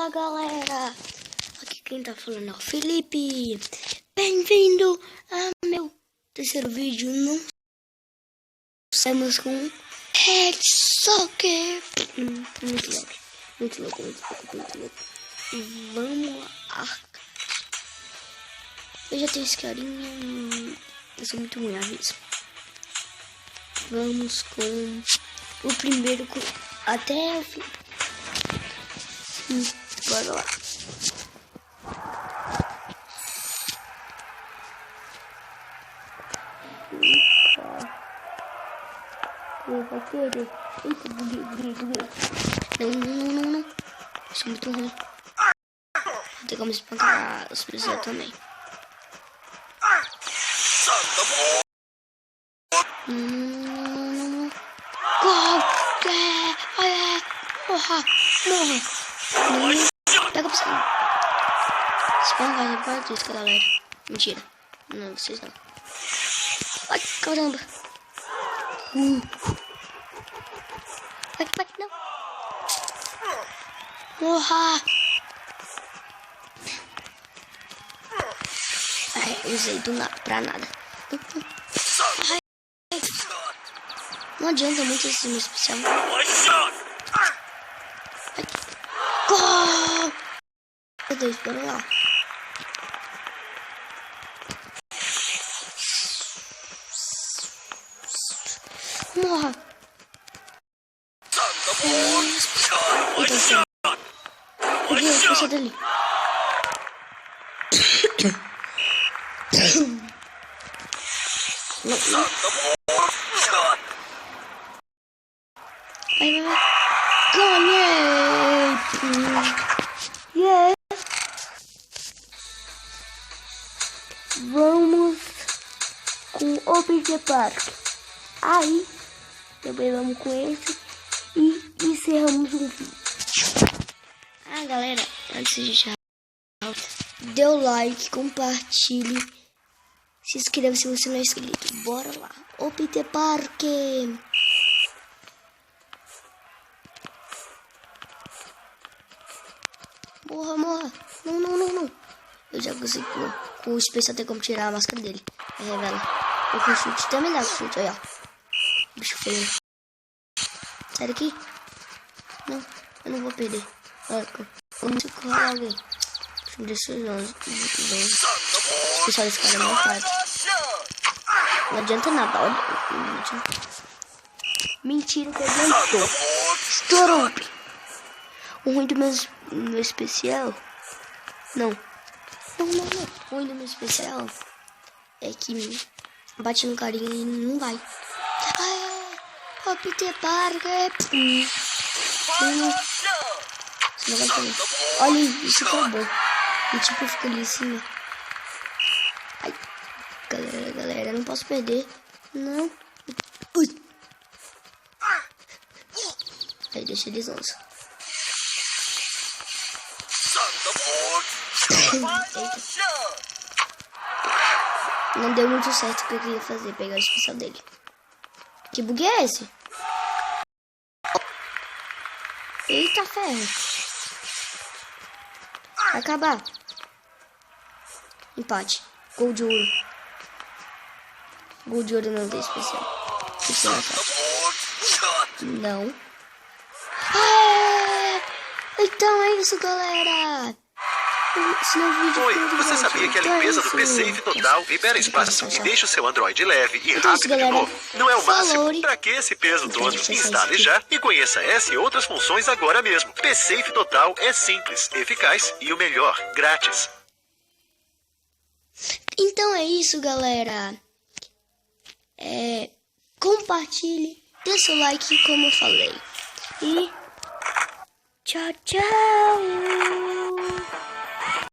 Fala galera, aqui quem tá falando é o Felipe. Bem-vindo a meu terceiro vídeo. Não saímos com Head Soccer. Muito louco. Vamos lá. Eu já tenho esse carinha. Eu sou muito ruim, aviso. Vamos com o primeiro até o fim. Bora lá. Vai querer. Eita, buguei. Não. Eu sou muito ruim. Não tem como espancar os policiais também. Não. Gol! Morra! Pega pra cima. Espanca, vai disso, galera. Mentira. Não, vocês não. Ai, caramba. Vai, não. Morra! Ai, usei do nada, pra nada. Ai. Não adianta muito esse meu especial. Gol! Meu Deus, bora lá. Morra! Eita, deixa dele. Não. Vai. Ganhei! Yeah! Vamos com o Peter Parker. Aí, também vamos com esse e encerramos um vídeo. Galera, antes de encerrar, dê o like, compartilhe, se inscreva se você não é inscrito. Bora lá, o Peter Parker. Morra. Não. Eu já consegui com o especial ter como tirar a máscara dele. Revela. Ou com chute. Também dá com chute, olha. Bicho feio. Sai daqui. Não, eu não vou perder. Olha, vamos correr alguém. Deixa eu ver se pessoal desse cara é muito forte. Não adianta nada, olha. Mentira que adiantou. Estourou. O ruim do meu especial. Não. O ruim do meu especial é que bate no carinha e não vai. O Peter Parker. Não vai sair. Olha, isso que é bom. E tipo, fica ali em cima. Ai, galera, não posso perder. Não. Ui. Aí, deixa eles lançam. Não deu muito certo o que eu queria fazer, pegar o especial dele. Que bug é esse? Eita ferro. Vai acabar. Empate. Gol de ouro. Gol de ouro não tem especial. Não. Então é isso, galera. Oi, você sabia que a limpeza do PC Total libera espaço e deixa o seu Android leve e rápido de novo? Não é o máximo? Pra que esse peso todo? Instale já e conheça essa e outras funções agora mesmo. PC Total é simples, eficaz e o melhor, grátis. Então é isso, galera. Compartilhe, dê seu like, como eu falei. E tchau.